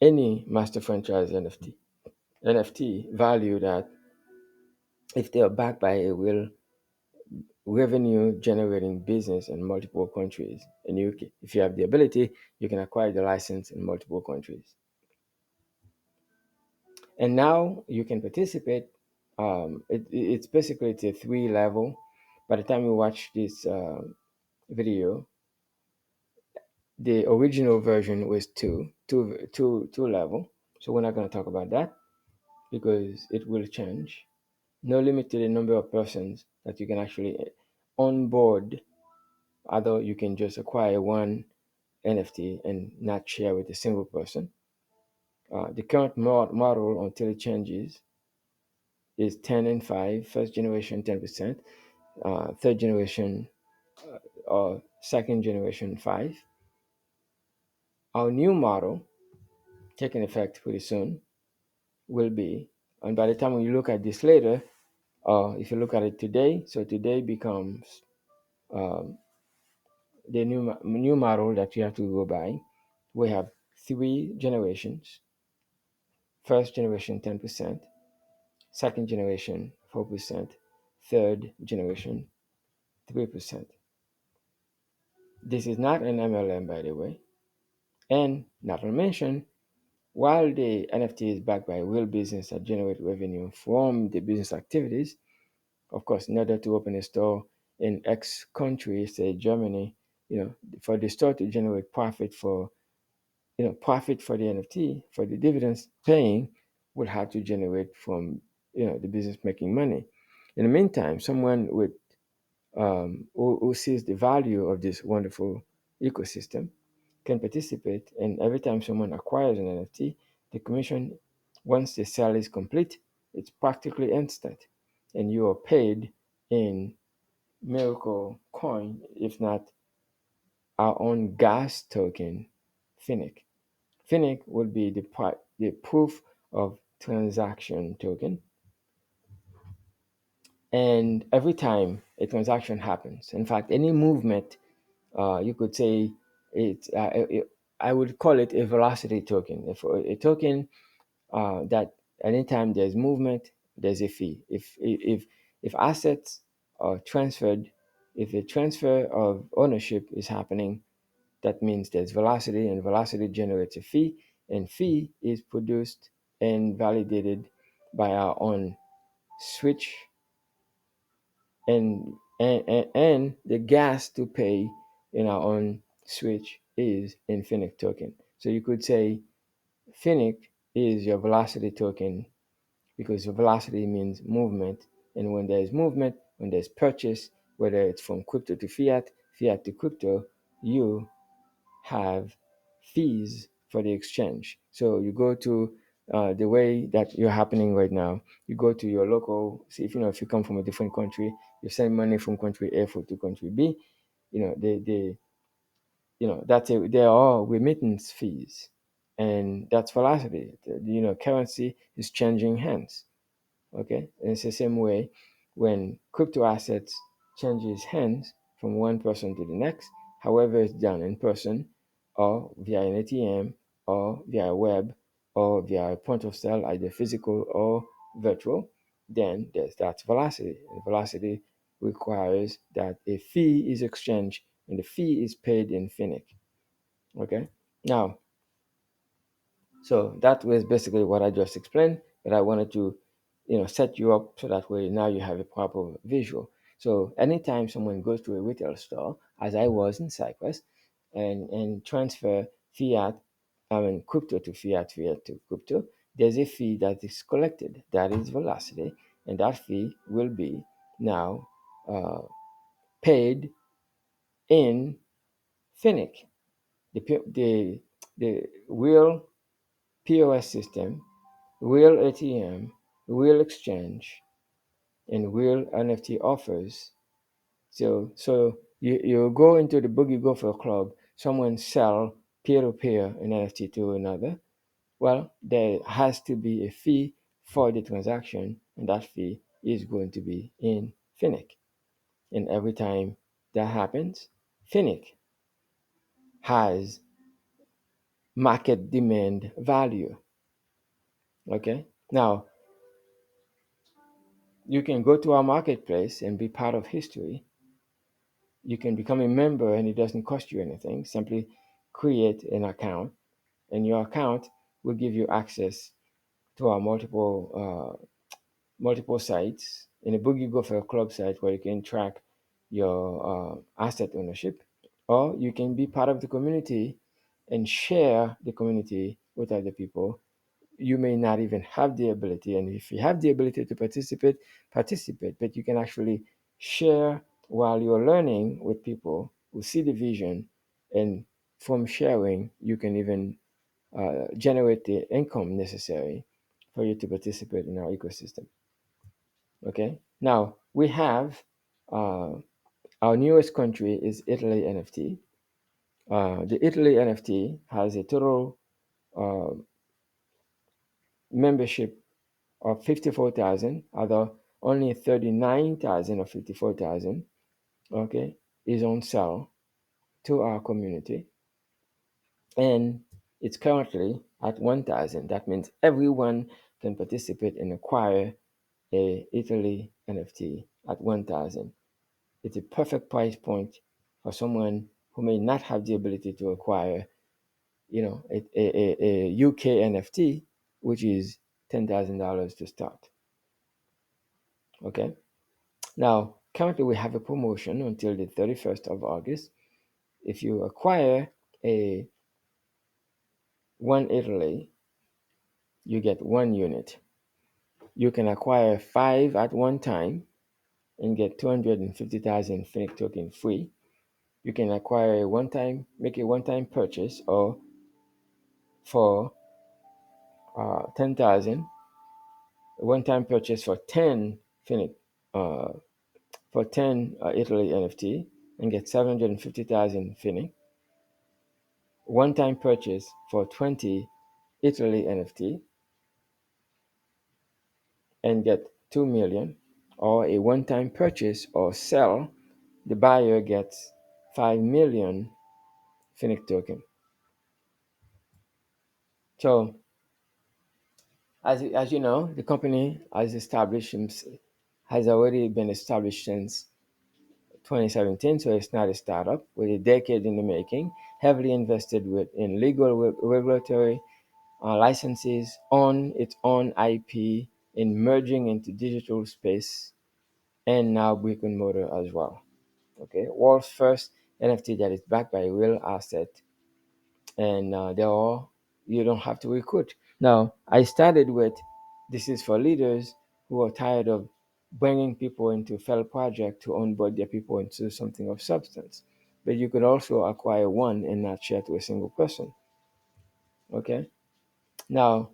any master franchise NFT value that if they are backed by a real revenue generating business in multiple countries? And if you have the ability, you can acquire the license in multiple countries. And now you can participate. It's basically it's a three level. By the time you watch this video, the original version was two level. So we're not going to talk about that because it will change. No limit to the number of persons that you can actually onboard. Although you can just acquire one NFT and not share with a single person. The current model until it changes is 10 and 5, first generation 10%, third generation or second generation 5. Our new model taking effect pretty soon will be, and by the time when you look at this later, if you look at it today, so today becomes um, the new model that you have to go by. We have three generations. First generation 10%, second generation 4%, third generation 3%. This is not an MLM, by the way. And not to mention, while the NFT is backed by real business that generate revenue from the business activities, of course, in order to open a store in X country, say Germany, for the store to generate profit for the NFT, for the dividends paying, will have to generate from, the business making money. In the meantime, someone who sees the value of this wonderful ecosystem can participate. And every time someone acquires an NFT, the commission, once the sale is complete, it's practically instant. And you are paid in Miracle Coin, if not our own gas token, Finnick. Finnick would be the proof of transaction token. And every time a transaction happens, in fact, any movement, you could say I would call it a velocity token. If a token that anytime there's movement, there's a fee. If assets are transferred, if a transfer of ownership is happening, that means there's velocity, and velocity generates a fee, and fee is produced and validated by our own switch, and the gas to pay in our own switch is Infinite token. So you could say Finnick is your velocity token, because your velocity means movement. And when there's movement, when there's purchase, whether it's from crypto to fiat, fiat to crypto, you have fees for the exchange. So you go to the way that you're happening right now. You go to your local. See, if you come from a different country, you send money from country A to country B. They're all remittance fees, and that's velocity. Currency is changing hands. Okay, and it's the same way when crypto assets changes hands from one person to the next, however it's done in person or via an ATM or via web or via a point of sale, either physical or virtual, then that's velocity. And velocity requires that a fee is exchanged, and the fee is paid in Finnick. Okay, now, so that was basically what I just explained, but I wanted to, set you up so that way now you have a proper visual. So anytime someone goes to a retail store, as I was in Cyprus, and transfer fiat, crypto to fiat, fiat to crypto, there's a fee that is collected. That is velocity, and that fee will be now paid in Finnick. The real POS system, real ATM, real exchange, and real NFT offers. So you go into the Boogie Gopher Club, someone sell peer-to-peer an NFT to another. Well, there has to be a fee for the transaction, and that fee is going to be in Finnick. And every time that happens, Finnick has market demand value. Okay? Now, you can go to our marketplace and be part of history. You can become a member, and it doesn't cost you anything. Simply create an account, and your account will give you access to our multiple sites, in a Boogie Gopher Club site where you can track your asset ownership, or you can be part of the community and share the community with other people. You may not even have the ability, and if you have the ability to participate, but you can actually share while you're learning with people who see the vision, and from sharing you can even generate the income necessary for you to participate in our ecosystem. Okay, now we have uh, our newest country is Italy NFT. The Italy NFT has a total membership of 54,000, although only 39,000 of 54,000, okay, is on sale to our community. And it's currently at 1,000. That means everyone can participate and acquire a Italy NFT at 1,000. It's a perfect price point for someone who may not have the ability to acquire, a UK NFT, which is $10,000 to start. Okay. Now, currently we have a promotion until the 31st of August. If you acquire a one Italy, you get 1 unit. You can acquire 5 at one time and get 250,000 Finnick token free. You can acquire make a one-time purchase, or for 10,000, a one-time purchase for 10 Finnick, uh, for 10 Italy NFT and get 750,000 Finnick. One-time purchase for 20 Italy NFT and get 2 million, or a one-time purchase or sell, the buyer gets 5 million Finnick token. So, as you know, the company has already been established since 2017, so it's not a startup. With a decade in the making, heavily invested in legal regulatory licenses on its own IP, in merging into digital space, and now brick and mortar as well. Okay, world's first NFT that is backed by a real asset, and you don't have to recruit. Now, I started with this is for leaders who are tired of bringing people into failed project to onboard their people into something of substance. But you could also acquire one and not share to a single person. Okay. Now,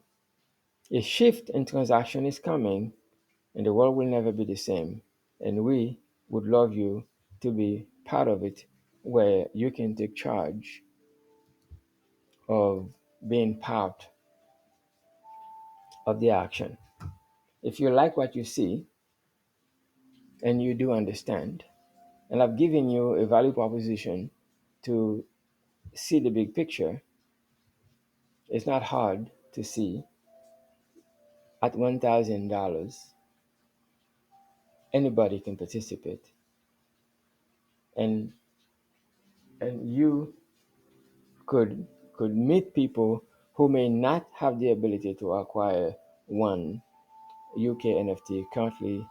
a shift in transaction is coming, and the world will never be the same. And we would love you to be part of it, where you can take charge of being part of the action. If you like what you see and you do understand, and I've given you a value proposition to see the big picture, it's not hard to see at $1,000, anybody can participate. And you could could meet people who may not have the ability to acquire one UK NFT currently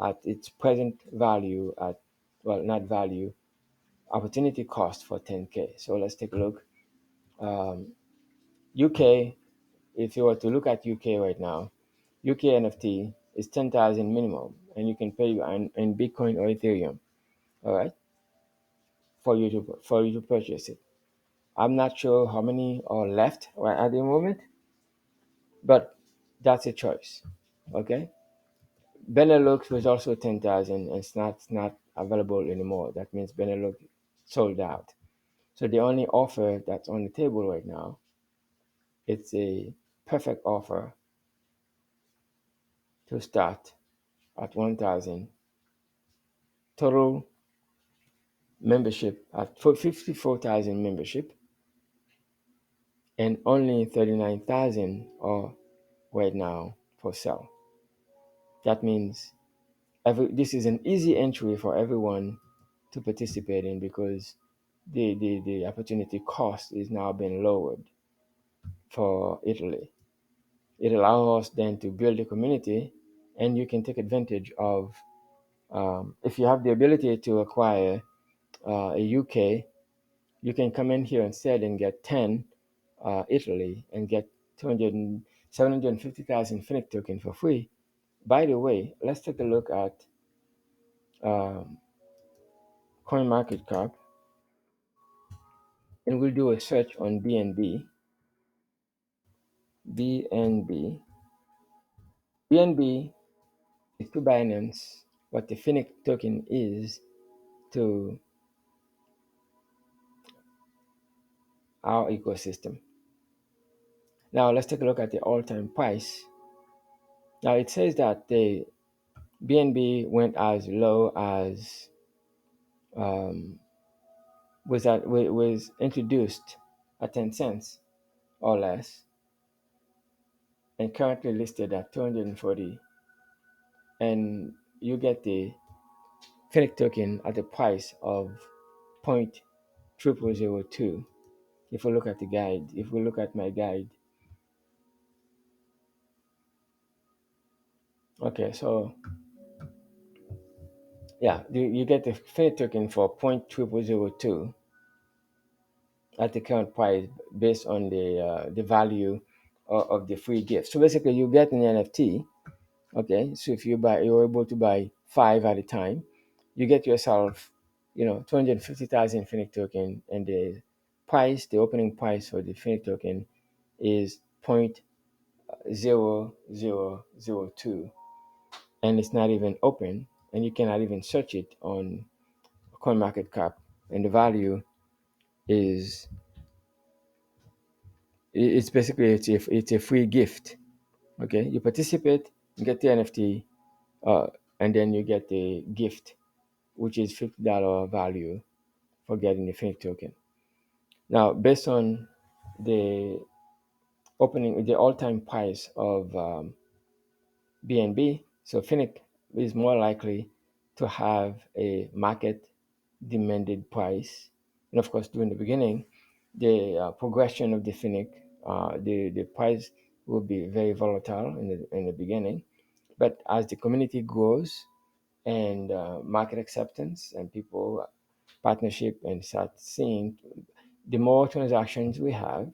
at its present value at, well, not value, opportunity cost for 10K. So let's take a look. UK, if you were to look at UK right now, UK NFT is 10,000 minimum, and you can pay in Bitcoin or Ethereum. All right, for you to purchase it. I'm not sure how many are left right at the moment, but that's a choice. Okay, Benelux was also 10,000, and it's not available anymore. That means Benelux sold out. So the only offer that's on the table right now, it's a perfect offer to start at 1,000, total membership at 54,000 membership, and only 39,000 are right now for sale. That means this is an easy entry for everyone to participate in, because the opportunity cost is now being lowered for Italy. It allows us then to build a community, and you can take advantage of, if you have the ability to acquire a UK, you can come in here instead and get 10 Italy and get 750,000 Finnick token for free. By the way, let's take a look at um, CoinMarketCap, and we'll do a search on BNB. BNB. BNB is to Binance what the Finnick token is to our ecosystem. Now let's take a look at the all-time price. Now it says that the BNB went as low as um, was introduced at 10 cents or less, and currently listed at 240. And you get the Finnick token at the price of point triple zero two. If we look at the guide, if we look at my guide, okay, so yeah, you get the Finnick token for point triple zero two at the current price based on the value of the free gift. So basically, you get an NFT. Okay, so if you're able to buy five at a time, you get yourself, 250,000 Finnick token, and the opening price for the Finnick token is point zero zero zero two, and it's not even open, and you cannot even search it on CoinMarketCap, and the value is it's basically it's a free gift. Okay, you participate, you get the NFT, uh, and then you get the gift, which is $50 value for getting the Finnick token. Now, based on the the all-time price of BNB, so Finnick is more likely to have a market demanded price. And of course, during the beginning, the progression of the Finnick, the price will be very volatile in the beginning. But as the community grows and market acceptance and people partnership and start seeing, the more transactions we have,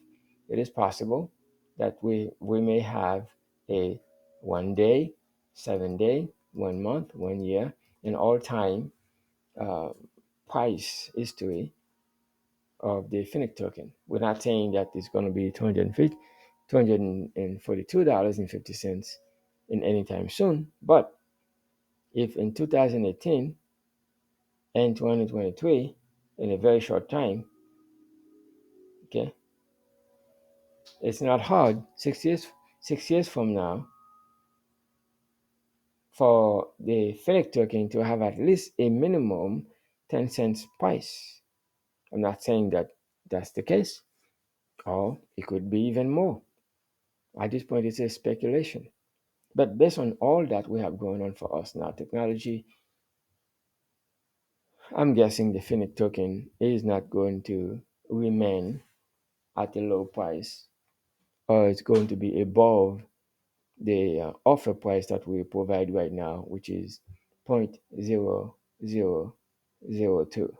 it is possible that we may have a 1 day, 7 day, 1 month, 1 year, an all time uh, price history of the Finnick token. We're not saying that it's going to be $242.50 in any time soon, but if in 2018 and 2023, in a very short time, okay, it's not hard 6 years from now for the Finnick token to have at least a minimum 10 cents price. I'm not saying that that's the case, or it could be even more. At this point, it's a speculation. But based on all that we have going on for us now, technology, I'm guessing the Finnick token is not going to remain at a low price, or it's going to be above the offer price that we provide right now, which is 0.0002.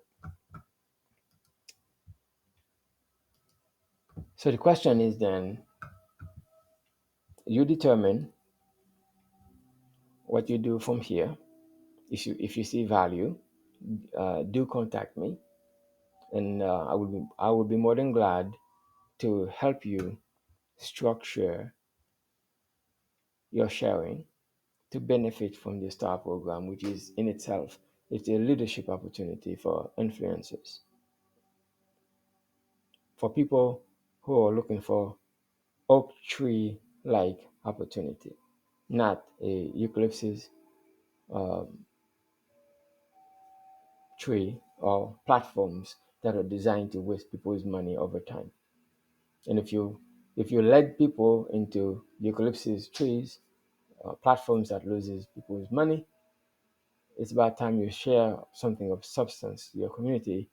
So the question is then, you determine what you do from here. If you see value, do contact me, and I would be more than glad to help you structure your sharing to benefit from the STAR program, which is in itself it's a leadership opportunity for influencers, for people who are looking for oak tree like opportunity, not a eucalyptus um, tree or platforms that are designed to waste people's money over time. And if you led people into eucalyptus trees, platforms that loses people's money, it's about time you share something of substance to your community,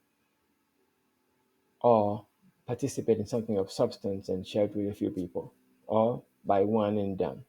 or participate in something of substance and share it with a few people, or buy one and done.